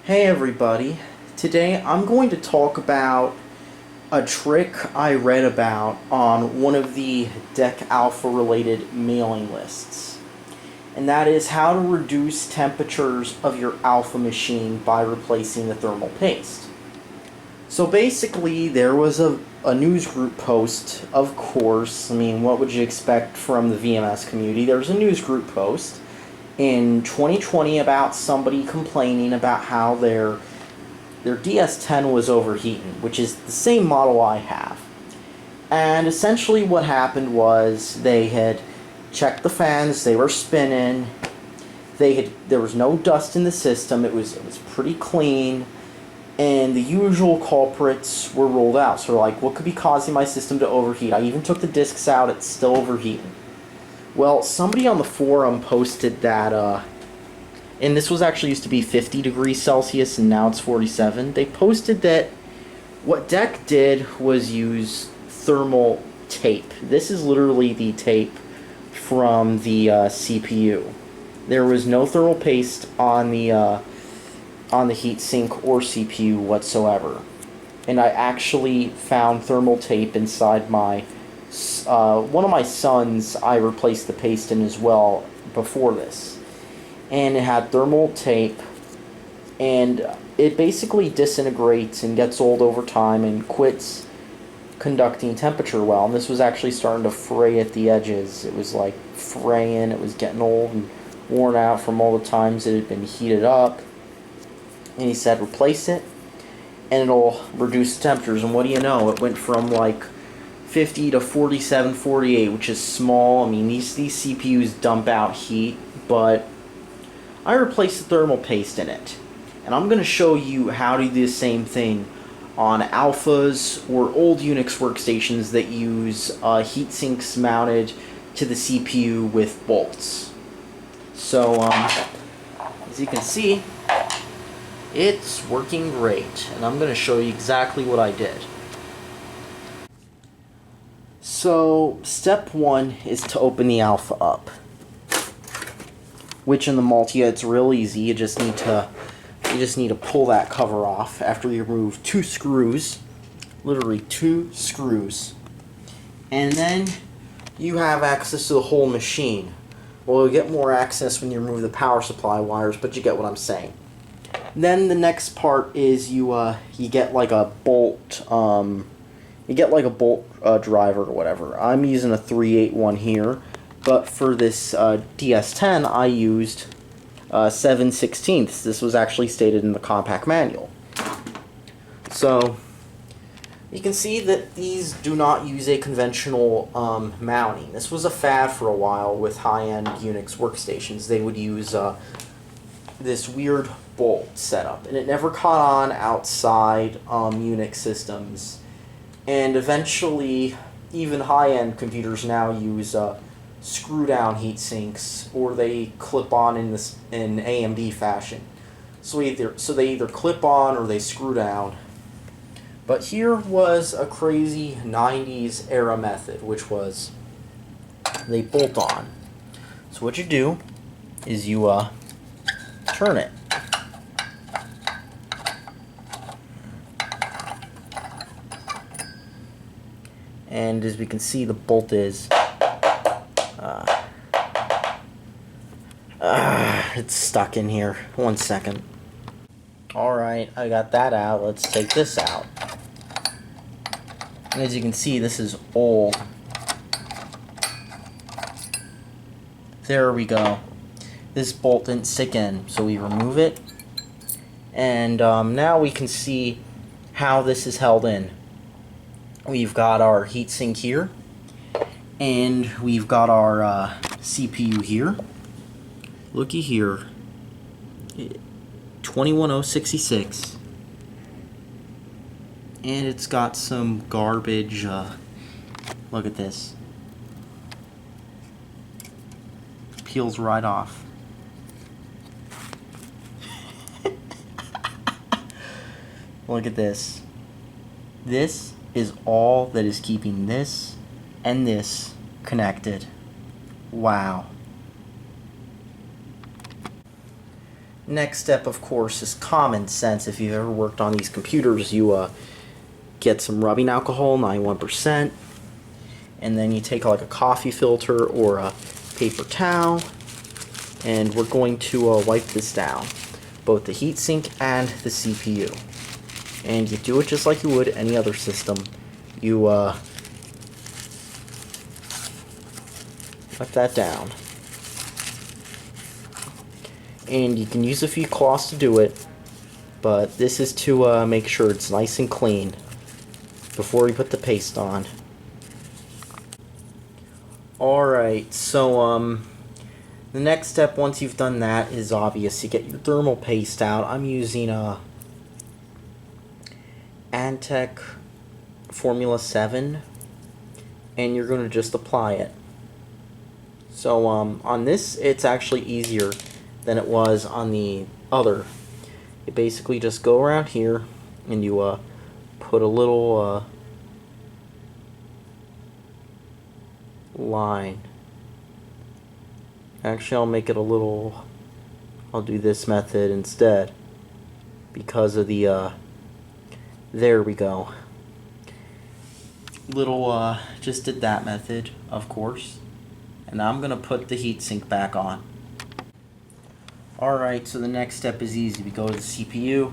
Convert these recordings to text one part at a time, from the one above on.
Hey everybody, today I'm going to talk about a trick I read about on one of the DEC Alpha related mailing lists. And that is how to reduce temperatures of your Alpha machine by replacing the thermal paste. So basically there was a news group post, of course. I mean, what would you expect from the VMS community? There's a news group post in 2020 about somebody complaining about how their DS10 was overheating, which is the same model I have. And essentially what happened was they had checked the fans, they were spinning, there was no dust in the system, it was pretty clean, and the usual culprits were ruled out. So like, what could be causing my system to overheat? I even took the discs out, it's still overheating. Well, somebody on the forum posted that, and this was actually used to be 50 degrees Celsius and now it's 47. They posted that what DEC did was use thermal tape. This is literally the tape from the CPU. There was no thermal paste on the heatsink or CPU whatsoever. And I actually found thermal tape inside my one of my sons. I replaced the paste in as well before this, and it had thermal tape, and it basically disintegrates and gets old over time and quits conducting temperature well. And this was actually starting to fray at the edges. It was like fraying, it was getting old and worn out from all the times it had been heated up. And he said replace it and it'll reduce the temperatures. And what do you know, it went from like 50 to 47, 48, which is small. I mean, these CPUs dump out heat, but I replaced the thermal paste in it. And I'm going to show you how to do the same thing on Alphas or old Unix workstations that use heat sinks mounted to the CPU with bolts. So, as you can see, it's working great. And I'm going to show you exactly what I did. So, step one is to open the Alpha up, which in the Multia it's real easy. You just need to pull that cover off after you remove two screws, literally two screws, and then you have access to the whole machine. Well, you'll get more access when you remove the power supply wires, but you get what I'm saying. Then the next part is you get like a bolt. You get like a bolt driver or whatever. I'm using a 381 here, but for this DS10 I used 7/16. This was actually stated in the compact manual. So you can see that these do not use a conventional mounting. This was a fad for a while with high-end Unix workstations. They would use this weird bolt setup, and it never caught on outside Unix systems. And eventually, even high-end computers now use screw-down heat sinks, or they clip on in AMD fashion. So they either clip on or they screw down. But here was a crazy 90s era method, which was they bolt on. So what you do is you turn it. And as we can see, the bolt is it's stuck in here. 1 second. Alright, I got that out. Let's take this out. And as you can see, this is old. There we go. This bolt didn't stick in, so we remove it. And now we can see how this is held in. We've got our heatsink here, and we've got our CPU here. Looky here, 21066, and it's got some garbage. Look at this, peels right off. Look at this. This is all that is keeping this and this connected. Wow. Next step, of course, is common sense. If you've ever worked on these computers, you get some rubbing alcohol, 91%, and then you take like a coffee filter or a paper towel, and we're going to wipe this down, both the heatsink and the CPU. And you do it just like you would any other system. You wipe that down. And you can use a few cloths to do it, but this is to make sure it's nice and clean before you put the paste on. Alright, so the next step once you've done that is obvious. You get your thermal paste out. I'm using Antec Formula 7, and you're going to just apply it. So on this it's actually easier than it was on the other. You basically just go around here and you put a little line. Actually, I'll make it a little, I'll do this method instead because of the there we go. Little just did that method, of course. And now I'm gonna put the heatsink back on. Alright, so the next step is easy. We go to the CPU,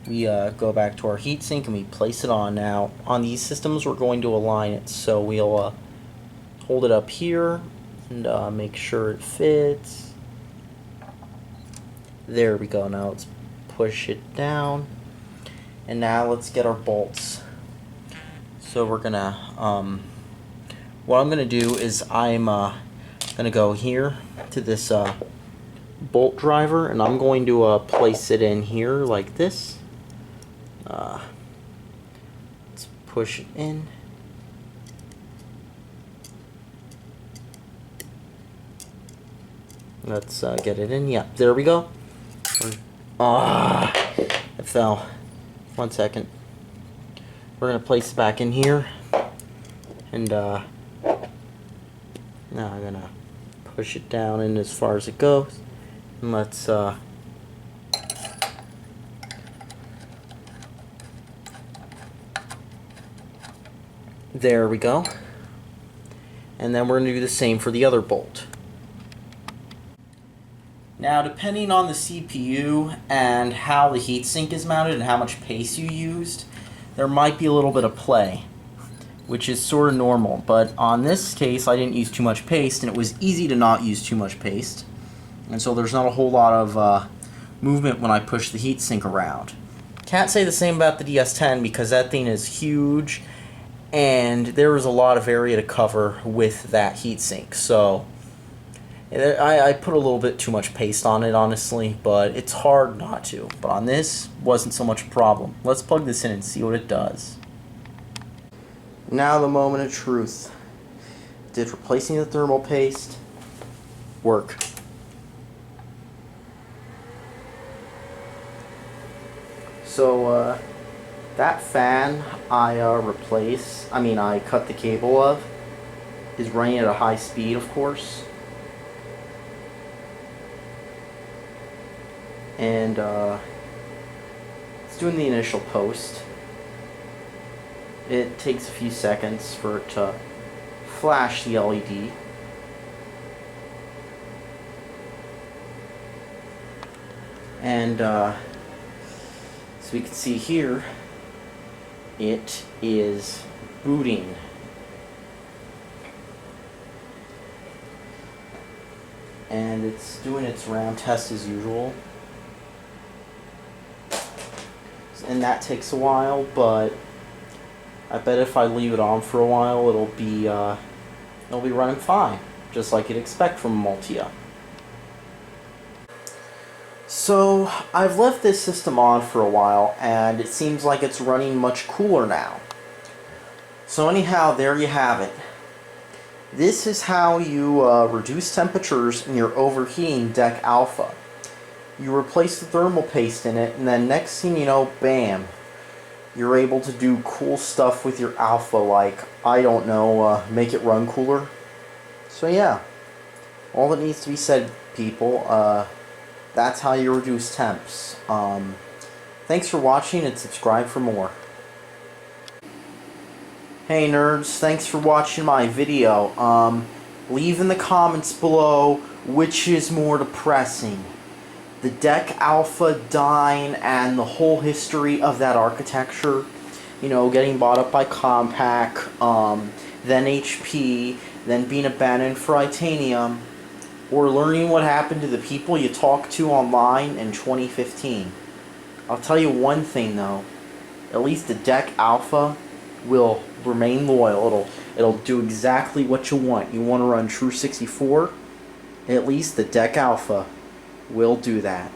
we go back to our heatsink, and we place it on. Now, on these systems, we're going to align it. So we'll hold it up here and make sure it fits. There we go. Now let's push it down. And now let's get our bolts. So we're gonna, what I'm gonna do is I'm gonna go here to this bolt driver, and I'm going to place it in here like this. Let's push it in. Let's get it in. Yeah, there we go. It fell. 1 second. We're gonna place it back in here, and now I'm gonna push it down in as far as it goes. And let's there we go. And then we're gonna do the same for the other bolt. Now, depending on the CPU and how the heatsink is mounted and how much paste you used, there might be a little bit of play, which is sort of normal. But on this case, I didn't use too much paste, and it was easy to not use too much paste. And so there's not a whole lot of movement when I push the heatsink around. Can't say the same about the DS10 because that thing is huge, and there was a lot of area to cover with that heatsink. So I put a little bit too much paste on it, honestly, but it's hard not to. But on this, wasn't so much a problem. Let's plug this in and see what it does. Now the moment of truth. Did replacing the thermal paste work? So that fan I cut the cable of, is running at a high speed, of course. And it's doing the initial post. It takes a few seconds for it to flash the LED. And so we can see here, it is booting. And it's doing its RAM test as usual. And that takes a while, but I bet if I leave it on for a while, it'll be running fine, just like you'd expect from Multia. So I've left this system on for a while, and it seems like it's running much cooler now. So anyhow, there you have it. This is how you reduce temperatures in your overheating DEC Alpha. You replace the thermal paste in it, and then next thing you know, bam, you're able to do cool stuff with your Alpha, like, I don't know, make it run cooler. So yeah, all that needs to be said, people, That's how you reduce temps. Thanks for watching and subscribe for more. Hey nerds, thanks for watching my video. Leave in the comments below which is more depressing. The DEC Alpha dying and the whole history of that architecture. You know, getting bought up by Compaq, then HP, then being abandoned for Titanium. Or learning what happened to the people you talked to online in 2015. I'll tell you one thing though, at least the DEC Alpha will remain loyal. It'll do exactly what you want. You want to run True 64? At least the DEC Alpha will do that.